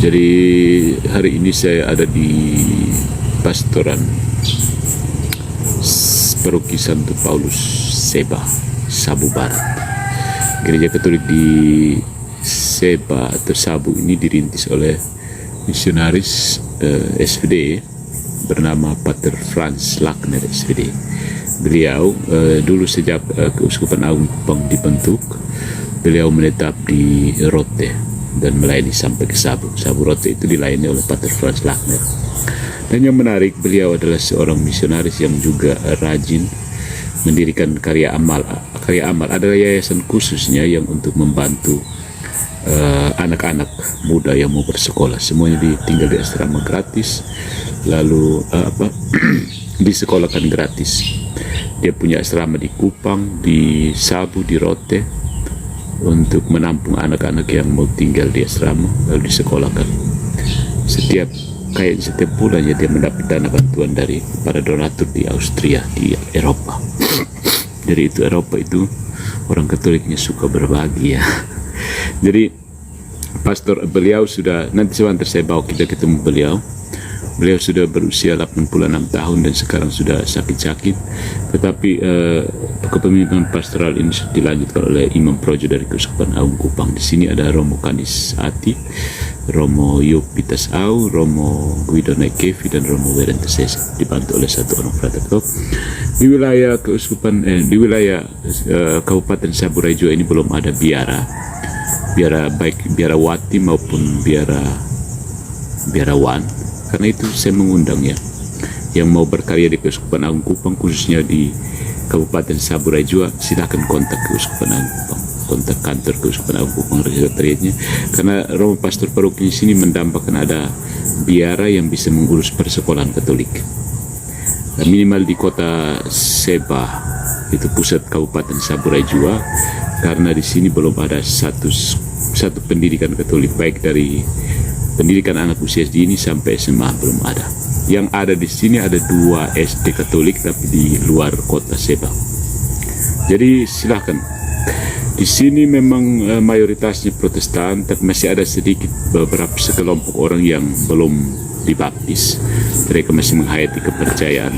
Jadi hari ini saya ada di pastoran Paroki Santo Paulus Seba, Sabu Barat. Gereja Katolik di Seba atau Sabu ini dirintis oleh misionaris SVD bernama Pater Franz Lackner SVD. Beliau dulu sejak Keuskupan Agung Kupang dibentuk, beliau menetap di Rote dan melayani sampai ke Sabu. Sabu Rote itu dilayani oleh Pater Franz Lackner. Dan yang menarik, beliau adalah seorang misionaris yang juga rajin mendirikan karya amal. Karya amal adalah yayasan khususnya yang untuk membantu anak-anak muda yang mau bersekolah. Semuanya tinggal di asrama gratis, lalu disekolahkan gratis. Dia punya asrama di Kupang, di Sabu, di Rote, untuk menampung anak-anak yang mau tinggal di asrama lalu disekolahkan. Setiap bulannya dia mendapat dana bantuan dari para donatur di Austria, di Eropa. Jadi itu Eropa itu orang Katoliknya suka berbagi ya. Jadi pastor beliau sudah, nanti sebentar saya bawa kita ketemu beliau. Beliau sudah berusia 86 tahun dan sekarang sudah sakit-sakit. Tetapi kepemimpinan pastoral ini dilanjutkan oleh Imam Projo dari Keuskupan Agung Kupang. Di sini ada Romo Kanis Ati, Romo Yopitas Au, Romo Guido Nekevi, dan Romo Werentes Sese, dibantu oleh satu orang frater. Di wilayah Keuskupan, di wilayah Kabupaten Saburai Jua ini belum ada biara baik biarawati maupun biarawan. Karena itu saya mengundang ya, yang mau berkarya di Keuskupan Agung Kupang, khususnya di Kabupaten Saburai Jua, silakan kontak Keuskupan Agung Kupang, kontak kantor Keuskupan Agung Kupang sekretariatnya. Karena Romo Pastor Paroki di sini mendambakan ada biara yang bisa mengurus persekutuan Katolik. Minimal di kota Seba, itu pusat Kabupaten Saburai Jua, karena di sini belum ada satu pendidikan Katolik, baik dari pendidikan anak usia dini sampai SMA belum ada. Yang ada di sini ada 2 SD Katolik tapi di luar kota Seba. Jadi silakan. Di sini memang mayoritasnya Protestan, tapi masih ada sedikit beberapa sekelompok orang yang belum dibaptis. Mereka masih menghayati kepercayaan.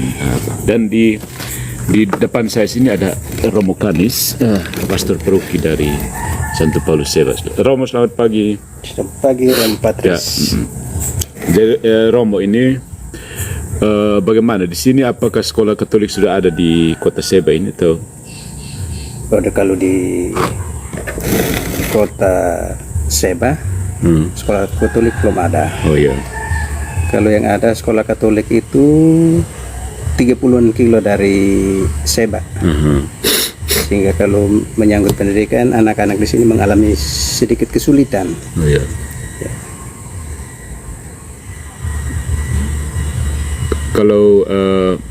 Dan di depan saya sini ada Romo Kanis, pastor paroki dari Santo Paulus Seba. Romo, selamat pagi. Selamat pagi, Romo Patris. Jadi Romo ini bagaimana di sini? Apakah sekolah Katolik sudah ada di kota Seba ini atau? Kalau di kota Seba, sekolah Katolik belum ada. Oh iya. Kalau yang ada sekolah Katolik itu 30-an kilo dari Seba. Sehingga kalau menyangkut pendidikan, anak-anak di sini mengalami sedikit kesulitan. Oh iya. Ya. Kalau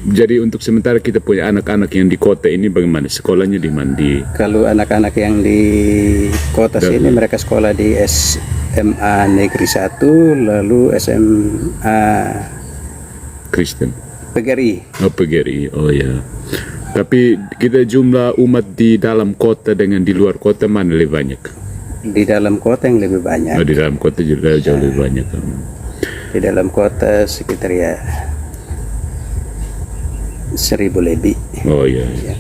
jadi untuk sementara kita punya anak-anak yang di kota ini bagaimana? Sekolahnya di mana? Kalau anak-anak yang di kota sini mereka sekolah di SMA Negeri 1, lalu SMA Kristen. PGRI. Oh PGRI. Oh ya. Tapi kita jumlah umat di dalam kota dengan di luar kota mana lebih banyak? Di dalam kota yang lebih banyak. Oh, di dalam kota juga jauh lebih banyak. Di dalam kota sekitar ya 1000 lebih. Oh iya. Ya.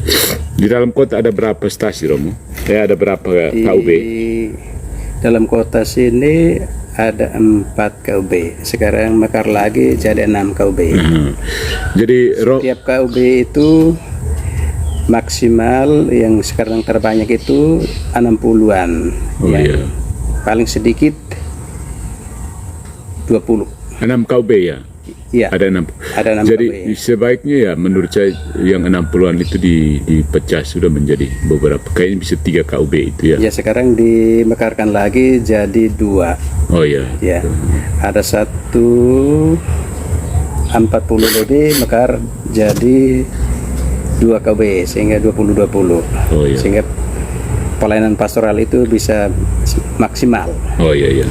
Di dalam kota ada berapa stasi, Romo? Ada berapa KUB? Di dalam kota sini ada 4 KUB. Sekarang mekar lagi jadi 6 KUB. Jadi setiap KUB itu maksimal yang sekarang terbanyak itu 60-an. Oh iya. Paling sedikit 20. 6 KUB ya? Iya. Ada 6. Ada 6 Jadi KUB. sebaiknya ya menurut saya yang 60-an itu dipecah sudah menjadi beberapa. Kayaknya bisa 3 KUB itu ya. Ya sekarang dimekarkan lagi jadi 2. Oh iya. Ya. Ada 40 lebih mekar jadi 2 KB sehingga 20-20. Oh iya. Sehingga pelayanan pastoral itu bisa maksimal. Oh iya iya.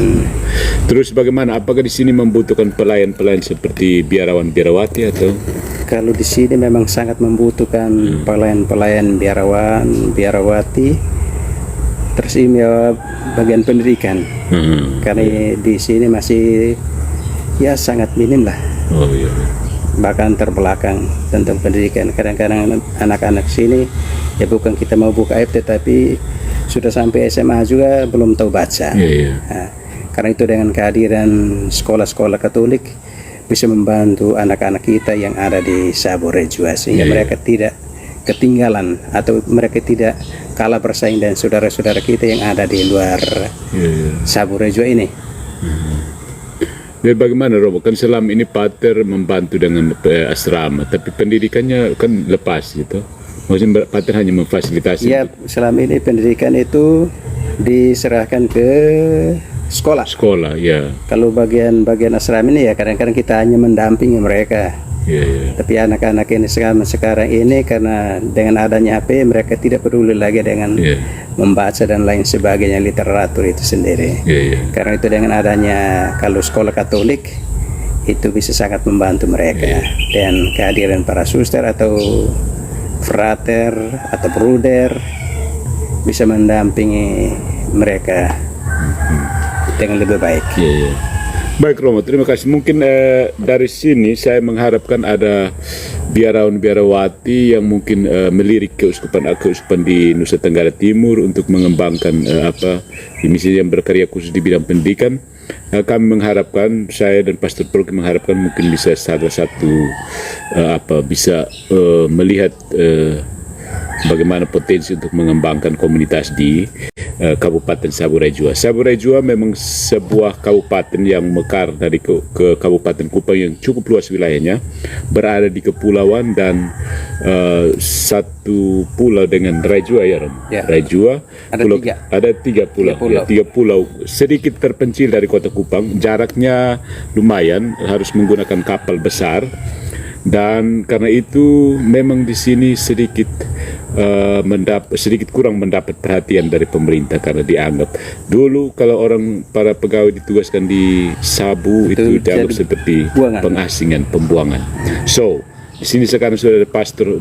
Terus bagaimana? Apakah di sini membutuhkan pelayan-pelayan seperti biarawan biarawati atau? Kalau di sini memang sangat membutuhkan pelayan-pelayan biarawan biarawati. teristimewa bagian pendidikan. Karena di sini masih ya sangat minim lah, Oh iya. bahkan terbelakang tentang pendidikan. Kadang-kadang anak-anak sini ya bukan kita mau buka aib, tetapi sudah sampai SMA juga belum tahu baca. Iya. Nah, karena itu dengan kehadiran sekolah-sekolah Katolik bisa membantu anak-anak kita yang ada di Sabu Rejua, sehingga mereka tidak ketinggalan atau mereka tidak kalah bersaing dengan saudara-saudara kita yang ada di luar Sabu Rejua ini. Dan bagaimana Romo? Kan selama ini Pater membantu dengan asrama, tapi pendidikannya kan lepas gitu. Maksudnya Pater hanya memfasilitasi. Ya, selama ini pendidikan itu diserahkan ke sekolah. Sekolah, ya. Kalau bagian asrama ini ya kadang-kadang kita hanya mendampingi mereka. Ya. Tapi anak-anak ini sekarang ini karena dengan adanya HP mereka tidak peduli lagi dengan membaca dan lain sebagainya, literatur itu sendiri. Karena itu dengan adanya kalau sekolah Katolik itu bisa sangat membantu mereka, dan kehadiran para suster atau frater atau bruder bisa mendampingi mereka dengan lebih baik. Baik Romo, terima kasih. Mungkin dari sini saya mengharapkan ada biarawan-biarawati yang mungkin melirik keuskupan di Nusa Tenggara Timur untuk mengembangkan misi yang berkarya khusus di bidang pendidikan. Kami mengharapkan, saya dan Pastor Proki mengharapkan mungkin bisa salah satu bisa melihat bagaimana potensi untuk mengembangkan komunitas di Kabupaten Sabu Rejua. Sabu Rejua memang sebuah kabupaten yang mekar dari ke Kabupaten Kupang yang cukup luas wilayahnya, berada di kepulauan dan satu pulau dengan Rejua ya Rom. Rejua ada tiga pulau. Tiga pulau sedikit terpencil dari kota Kupang, jaraknya lumayan, harus menggunakan kapal besar. Dan karena itu memang di sini sedikit kurang mendapat perhatian dari pemerintah, karena dianggap dulu kalau para pegawai ditugaskan di Sabu itu dianggap seperti pengasingan, pembuangan. So di sini sekarang sudah ada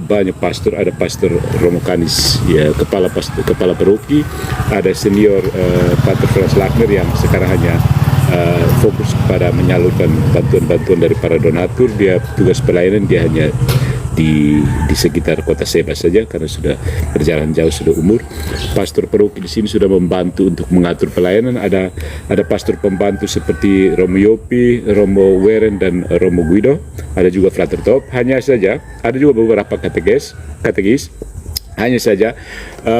banyak pastor, ada Pastor Romo Kanis ya, kepala paroki, ada senior Pater Frans Lackner yang sekarang hanya fokus kepada menyalurkan bantuan-bantuan dari para donatur. Dia tugas pelayanan dia hanya di sekitar kota Seba saja karena sudah berjalan jauh, sudah umur. Pastor paroki di sini sudah membantu untuk mengatur pelayanan. Ada pastor pembantu seperti Romo Yopi, Romo Weren dan Romo Guido. Ada juga Frater Top. Hanya saja ada juga beberapa katekis. Hanya saja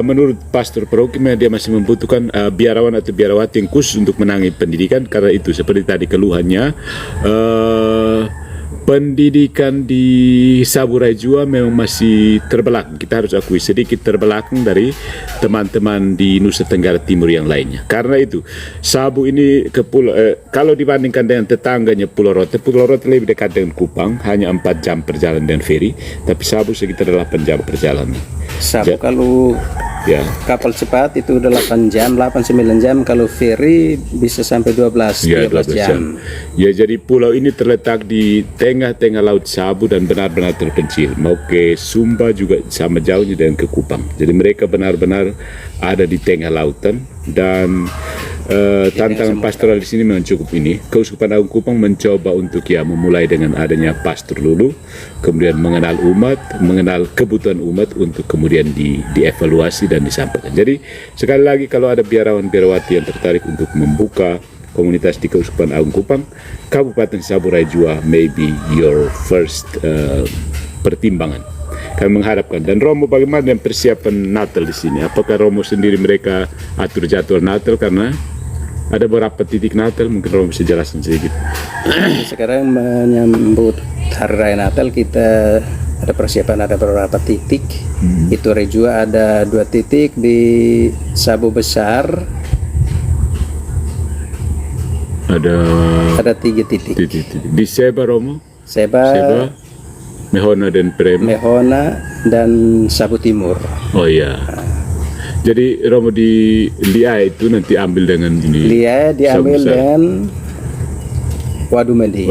menurut Pastor paroki dia masih membutuhkan biarawan atau biarawati yang khusus untuk menangani pendidikan. Karena itu seperti tadi keluhannya, pendidikan di Sabu Rejua memang masih terbelakang. Kita harus akui sedikit terbelakang dari teman-teman di Nusa Tenggara Timur yang lainnya. Karena itu Sabu ini kalau dibandingkan dengan tetangganya Pulau Rote lebih dekat dengan Kupang, hanya 4 jam perjalanan dengan feri, tapi Sabu sekitar 8 jam perjalanan. Sabu kalau kapal cepat itu 8 jam, 8-9 jam, kalau feri bisa sampai 12-13 jam. Ya, jadi pulau ini terletak di tengah-tengah Laut Sabu dan benar-benar terpencil. Mau ke Sumba juga sama jauhnya dengan ke Kupang. Jadi mereka benar-benar ada di tengah lautan, dan tantangan pastoral di sini memang cukup ini. Keuskupan Agung Kupang mencoba untuk memulai dengan adanya pastor lulu, kemudian mengenal umat, mengenal kebutuhan umat untuk kemudian dievaluasi dan disampaikan. Jadi sekali lagi kalau ada biarawan-biarawati yang tertarik untuk membuka komunitas di Keuskupan Agung Kupang, Kabupaten Sabu Rejua may be your first pertimbangan. Kami mengharapkan. Dan Romo, bagaimana dengan persiapan Natal di sini? Apakah Romo sendiri mereka atur jadwal Natal, karena ada beberapa titik Natal, mungkin Romo bisa jelaskan sedikit. Sekarang menyambut Hari Raya Natal kita ada persiapan, ada beberapa titik. Itu Rejua ada 2 titik, di Sabu Besar ada 3 titik. Di Seba Romo? Seba, Mehona dan Prema. Mehona dan Sabu Timur. Oh iya. Jadi Romo di Lia itu nanti ambil dengan ini. Lia diambil dengan Wadumedi.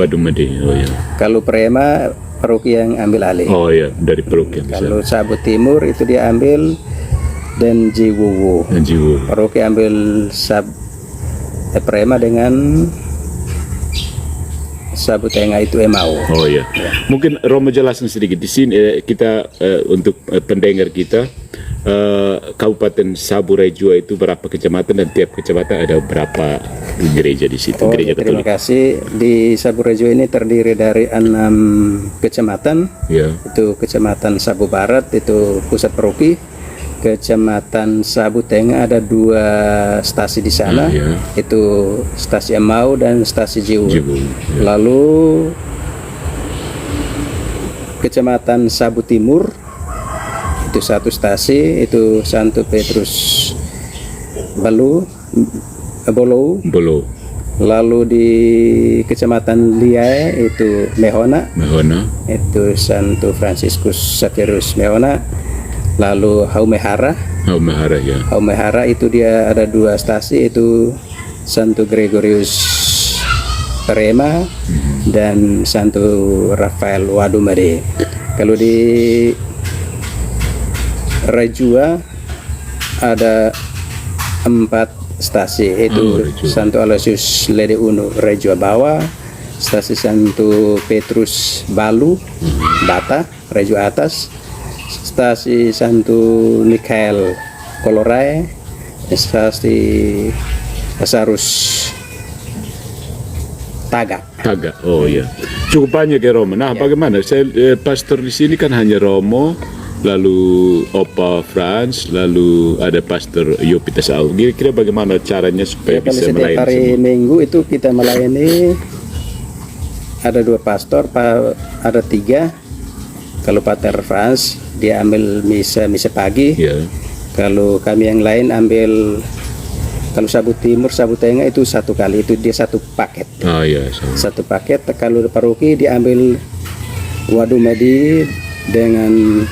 Oh iya. Kalau Prema paroki yang ambil alih. Oh iya, dari paroki yang Kalau Sabu Timur itu dia ambil dan Jiwowo. Dan Jiwo. Paroki ambil Prema dengan Sabu Tengah itu Emau. Oh ya. Mungkin Romo jelaskan sedikit di sini kita untuk pendengar kita Kabupaten Sabu Rejua itu berapa kecamatan dan tiap kecamatan ada berapa gereja di situ, gereja Terima Katolik. kasih. Di Sabu Rejua ini terdiri dari 6 kecamatan. Ya. Itu Kecamatan Sabu Barat itu pusat paroki. Kecamatan Sabu Tengah ada 2 stasi di sana. Ya. Itu stasi Emau dan stasi Jiwu. Jiwu, ya. Lalu Kecamatan Sabu Timur itu 1 stasi, itu Santo Petrus Bolu. Bolo, Lalu di Kecamatan Liai itu Mehona, Mahona, itu Santo Franciscus Xavierus Mehona. Lalu Haumehara Mahara ya. Haumehara itu dia ada 2 stasi, itu Santo Gregorius Rema dan Santo Rafael Wadumade. Kalau di Rejua ada 4 stasi, itu Rejua. Santo Aloysius Lede Uno Rejua Bawah, stasi Santo Petrus Balu Bata Rejua Atas, stasi Santo Mikael Kolorai, stasi Lazarus Taga. Oh ya. Cukup banyak ya Romo. Nah, bagaimana? Saya pastor di sini kan hanya Romo, lalu Opa Franz, lalu ada pastor Yopita Saul. Kira-kira bagaimana caranya supaya Kalau bisa setiap melayani hari semua? Minggu itu kita melayani ada 2 pastor, ada 3. Kalau Pater Franz dia ambil misa pagi. Ya. Kalau kami yang lain ambil, kalau Sabu Timur, Sabu Tengah itu 1 kali, itu dia 1 paket. Oh ya. 1 paket. Kalau di paroki diambil Wadumadi dengan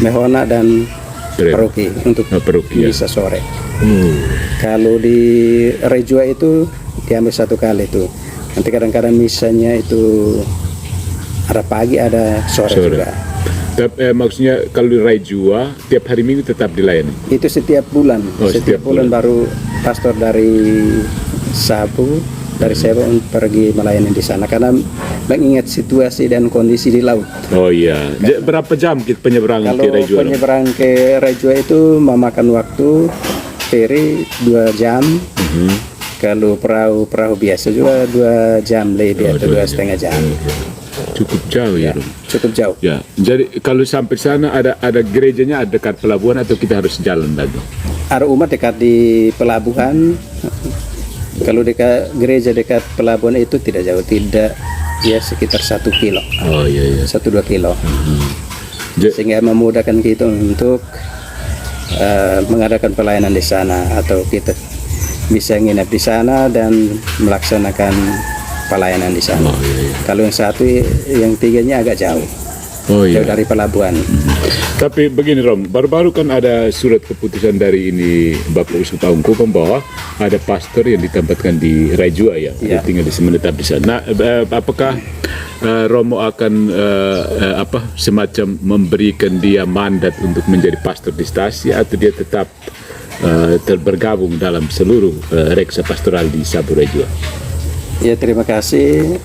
Mehona dan Prema. paroki untuk Paroki ya. misa sore. Oh. Kalau di Rejua itu diambil 1 kali itu. Nanti kadang-kadang misanya itu ada pagi, ada sore. Juga. Maksudnya kalau di Rejua tiap hari Minggu tetap dilayani. Itu setiap bulan. Oh, setiap bulan baru pastor dari Sabu, dari Seba pergi melayani di sana karena mengingat situasi dan kondisi di laut. Oh iya. Berapa jam kita penyeberangan Kalau ke Rejua? penyeberang ke Rejua itu memakan waktu feri 2 jam. Kalau perahu biasa juga 2 jam lebih atau 2,5 jam. Cukup jauh ya, Rom. Cukup jauh. Ya, jadi kalau sampai sana ada gerejanya ada dekat pelabuhan atau kita harus jalan lagi? Ada umat dekat di pelabuhan. Kalau dekat gereja dekat pelabuhan itu tidak jauh, tidak ya sekitar 1 kilo, Oh iya iya. 1-2 kilo, Ja- sehingga memudahkan kita untuk mengadakan pelayanan di sana atau kita bisa nginap di sana dan melaksanakan pelayanan di sana. Oh iya iya. Kalau yang 1, yang 3-nya agak jauh, Oh jauh iya. dari pelabuhan. Tapi begini Rom, baru-baru kan ada surat keputusan dari ini Bapak Uskup Agung Kupang bahwa ada pastor yang ditempatkan di Rejua ya, dia Ya. tinggal di menetap di sana. Nah, apakah Romo akan semacam memberikan dia mandat untuk menjadi pastor di stasi atau dia tetap bergabung dalam seluruh reksa pastoral di Sabu Rejua? Ya, terima kasih.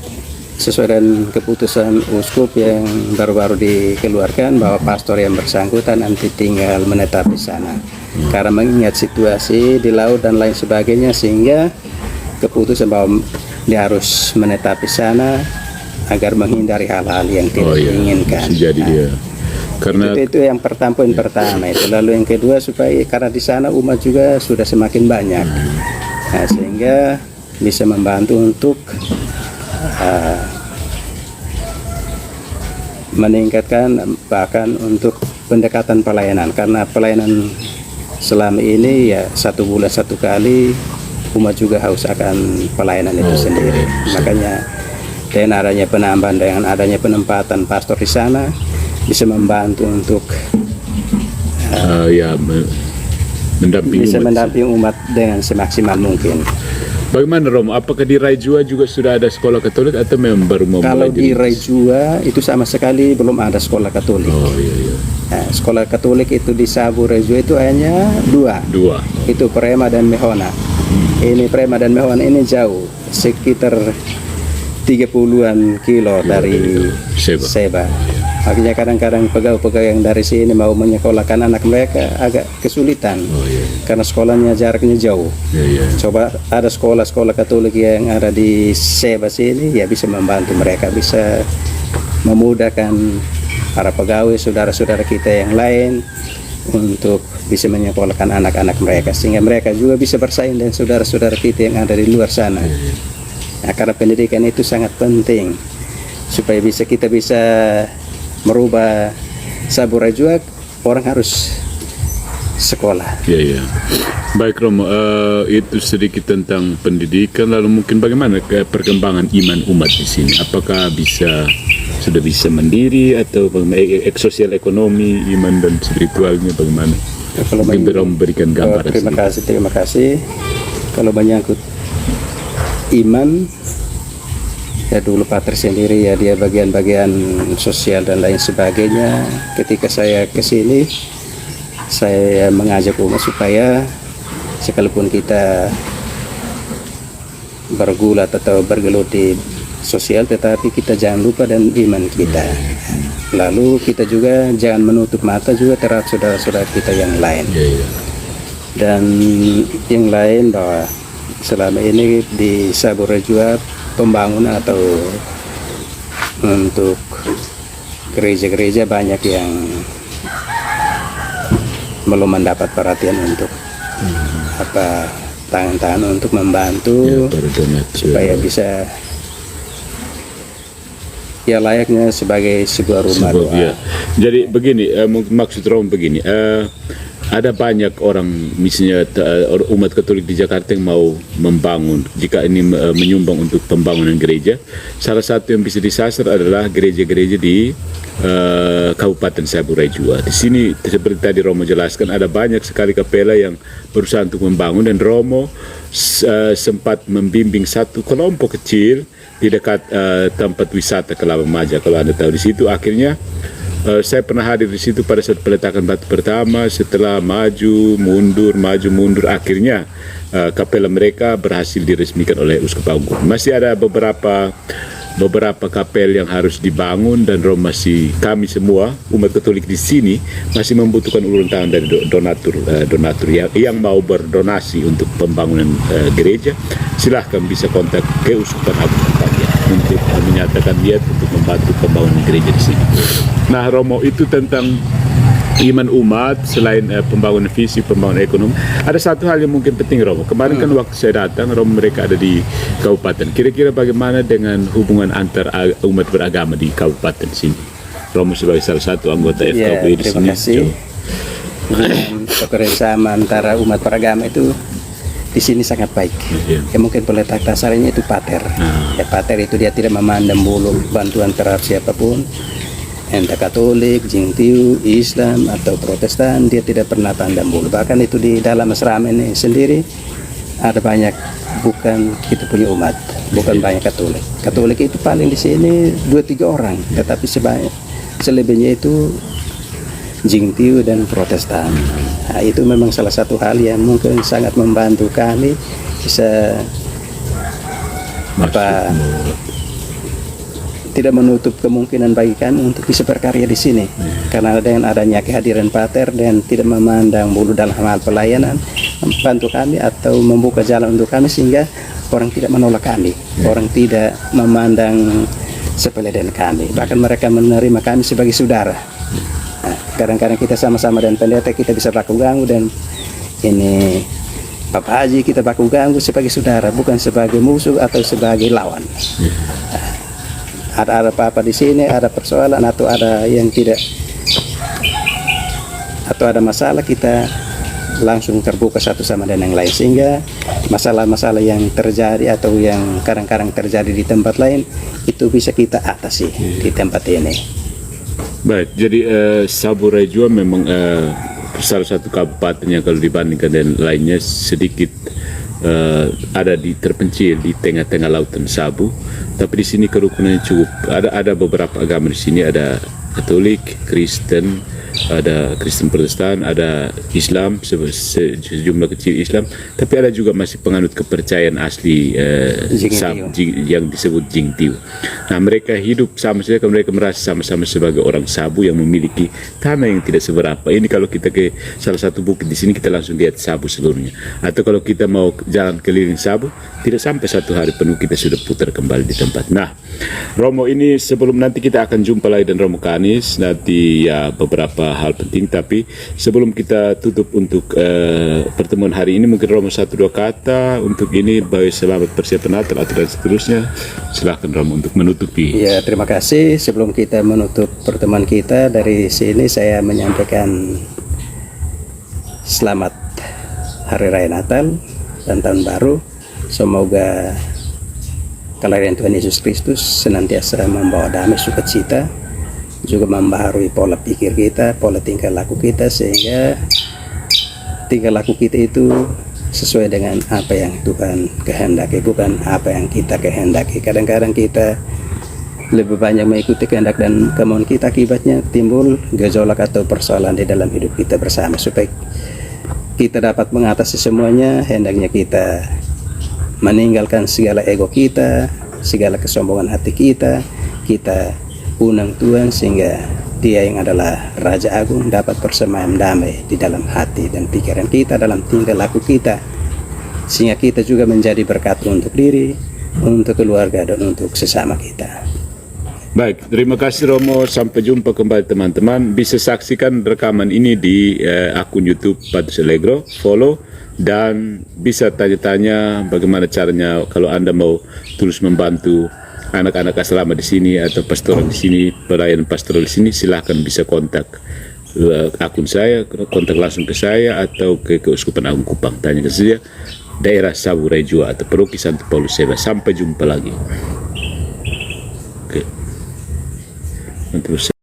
Sesuai dengan keputusan uskup yang baru-baru dikeluarkan bahwa pastor yang bersangkutan nanti tinggal menetap di sana. Karena mengingat situasi di laut dan lain sebagainya, sehingga keputusan bahwa dia harus menetap di sana agar menghindari hal-hal yang tidak diinginkan. Jadi dia karena Itu yang poin pertama itu. Lalu yang kedua, supaya karena di sana umat juga sudah semakin banyak, nah, sehingga bisa membantu untuk meningkatkan bahkan untuk pendekatan pelayanan, karena pelayanan selama ini ya 1 bulan 1 kali, umat juga haus akan pelayanan itu sendiri. Makanya dengan adanya penambahan, dengan adanya penempatan pastor di sana bisa membantu untuk mendampingi bisa umat. mendampingi umat dengan semaksimal mungkin. Bagaimana Romo? Apakah di Rejua juga sudah ada sekolah Katolik atau memang baru mau Kalau mulai di jadi- Rejua itu sama sekali belum ada sekolah Katolik. Oh iya iya. Nah, sekolah Katolik itu di Sabu Rejo itu hanya dua. Dua. Itu Prema dan Mehona. Ini Prema dan Mehona ini jauh, sekitar 30-an kilo dari Seba. Seba. Makanya kadang-kadang pegawai-pegawai yang dari sini mau menyekolahkan anak mereka agak kesulitan Oh iya. karena sekolahnya jaraknya jauh. Iya, iya. Coba ada sekolah-sekolah Katolik yang ada di Seba sini, ya bisa membantu mereka, bisa memudahkan para pegawai saudara-saudara kita yang lain untuk bisa menyekolahkan anak-anak mereka, sehingga mereka juga bisa bersaing dengan saudara-saudara kita yang ada di luar sana. Nah, karena pendidikan itu sangat penting supaya kita bisa merubah Sabu Rejo, orang harus sekolah. Iya, iya. Baik Romo, itu sedikit tentang pendidikan. Lalu mungkin bagaimana perkembangan iman umat di sini? Apakah sudah bisa mandiri atau bagaimana sosial ekonomi, iman dan spiritualnya bagaimana? Kalau Mungkin Romo berikan gambaran. terima kasih. Kalau menyangkut iman, ya dulu Pater sendiri ya dia bagian-bagian sosial dan lain sebagainya. Ketika saya ke sini, saya mengajak umat supaya sekalipun kita bergulat atau bergelut di sosial, tetapi kita jangan lupa dan iman kita. Lalu kita juga jangan menutup mata juga terhadap saudara-saudara kita yang lain. Iya, iya. Dan yang lain bahwa selama ini di Sabu Rejo pembangunan atau untuk gereja-gereja banyak yang belum mendapat perhatian untuk tangan-tangan untuk membantu Para donatur. supaya bisa ya layaknya sebagai sebuah rumah doa. Ya. Jadi begini, maksud Romo begini, ada banyak orang misalnya umat Katolik di Jakarta yang mau membangun, jika ini menyumbang untuk pembangunan gereja, salah satu yang bisa disasar adalah gereja-gereja di Kabupaten Sabu Rejo. Di sini seperti tadi Romo jelaskan, ada banyak sekali kapela yang berusaha untuk membangun, dan Romo sempat membimbing satu kelompok kecil di dekat tempat wisata Kelapa Maja, kalau Anda tahu. Di situ akhirnya saya pernah hadir di situ pada saat peletakan batu pertama. Setelah maju mundur, akhirnya kapela mereka berhasil diresmikan oleh Uskup Agung. Masih ada beberapa kapel yang harus dibangun, dan kami semua umat Katolik di sini masih membutuhkan uluran tangan dari donatur yang mau berdonasi untuk pembangunan gereja. Silahkan bisa kontak ke Uskupan Agung untuk menyatakan niat untuk membantu pembangunan gereja di sini. Nah Romo, itu tentang iman umat. Selain pembangunan visi, pembangunan ekonomi, ada satu hal yang mungkin penting Romo. Kemarin kan waktu saya datang, Romo, mereka ada di kabupaten. Kira-kira bagaimana dengan hubungan antar umat beragama di kabupaten sini? Romo sebagai salah satu anggota FKUI di sini. Terima kasih. Kerjasama antara umat beragama itu di sini sangat baik. Ya mungkin peletak dasarnya itu Pater. Ya Pater itu dia tidak memandang bulu bantuan terhadap siapapun, entah Katolik, Jingtiu, Islam atau Protestan, dia tidak pernah pandang bulu. Bahkan itu di dalam asrama ini sendiri ada banyak, bukan kita punya umat, bukan banyak Katolik. Katolik itu paling di sini 2-3 orang, tetapi selebihnya itu Jingtiu dan Protestan. Nah, itu memang salah satu hal yang mungkin sangat membantu kami bisa tidak menutup kemungkinan bagi kami untuk bisa berkarya di sini. Karena dengan adanya kehadiran Pater dan tidak memandang bulu dalam hal pelayanan, membantu kami atau membuka jalan untuk kami, sehingga orang tidak menolak kami, orang tidak memandang sepele dengan kami, bahkan mereka menerima kami sebagai saudara. Kadang-kadang kita sama-sama dan pendeta kita bisa baku ganggu, dan ini Bapak Haji kita baku ganggu sebagai saudara, bukan sebagai musuh atau sebagai lawan. Ada apa-apa di sini, ada persoalan atau ada yang tidak, atau ada masalah, kita langsung terbuka satu sama dan yang lain, sehingga masalah-masalah yang terjadi atau yang kadang-kadang terjadi di tempat lain itu bisa kita atasi di tempat ini. Baik, jadi Sabu Rejo memang salah satu kabupaten yang kalau dibandingkan dengan lainnya sedikit ada terpencil di tengah-tengah lautan Sabu, tapi di sini kerukunannya cukup. Ada beberapa agama di sini, ada Katolik, Kristen, ada Kristen Protestan, ada Islam, sejumlah kecil Islam, tapi ada juga masih penganut kepercayaan asli yang disebut Jingtiu. Nah, mereka hidup sama saja, mereka merasa sama-sama sebagai orang Sabu yang memiliki tanah yang tidak seberapa. Ini kalau kita ke salah satu bukit di sini, kita langsung lihat Sabu seluruhnya. Atau kalau kita mau jalan keliling Sabu, tidak sampai 1 hari penuh kita sudah putar kembali di tempat. Nah, Romo ini sebelum nanti kita akan jumpa lagi dan Romo Kanis nanti ya beberapa hal penting, tapi sebelum kita tutup untuk pertemuan hari ini, mungkin Romo 1-2 kata untuk ini, bahwa selamat persiapan Natal atau dan seterusnya. Silahkan Romo untuk menutupi. Ya, terima kasih. Sebelum kita menutup pertemuan kita dari sini, saya menyampaikan selamat Hari Raya Natal dan Tahun Baru. Semoga kelahiran Tuhan Yesus Kristus senantiasa membawa damai, sukacita, juga membaharui pola pikir kita, pola tingkah laku kita, sehingga tingkah laku kita itu sesuai dengan apa yang Tuhan kehendaki, bukan apa yang kita kehendaki. Kadang-kadang kita lebih banyak mengikuti kehendak dan kemauan kita, akibatnya timbul gejolak atau persoalan di dalam hidup kita bersama. Supaya kita dapat mengatasi semuanya, hendaknya kita meninggalkan segala ego kita, segala kesombongan hati kita undang Tuhan, sehingga Dia yang adalah Raja Agung dapat bersemayam damai di dalam hati dan pikiran kita, dalam tingkah laku kita, sehingga kita juga menjadi berkat untuk diri, untuk keluarga, dan untuk sesama kita. Baik, terima kasih Romo. Sampai jumpa kembali teman-teman. Bisa saksikan rekaman ini di akun YouTube Patus Allegro, follow, dan bisa tanya-tanya bagaimana caranya kalau Anda mau terus membantu anak-anak asrama di sini atau pastoral di sini, pelayanan pastoral di sini. Silahkan bisa kontak akun saya, kontak langsung ke saya atau ke Keuskupan Agung Kupang. Tanyakan saja daerah Sabu Rejua atau Paroki Santo Paulus Seba. Sampai jumpa lagi. Oke. Terus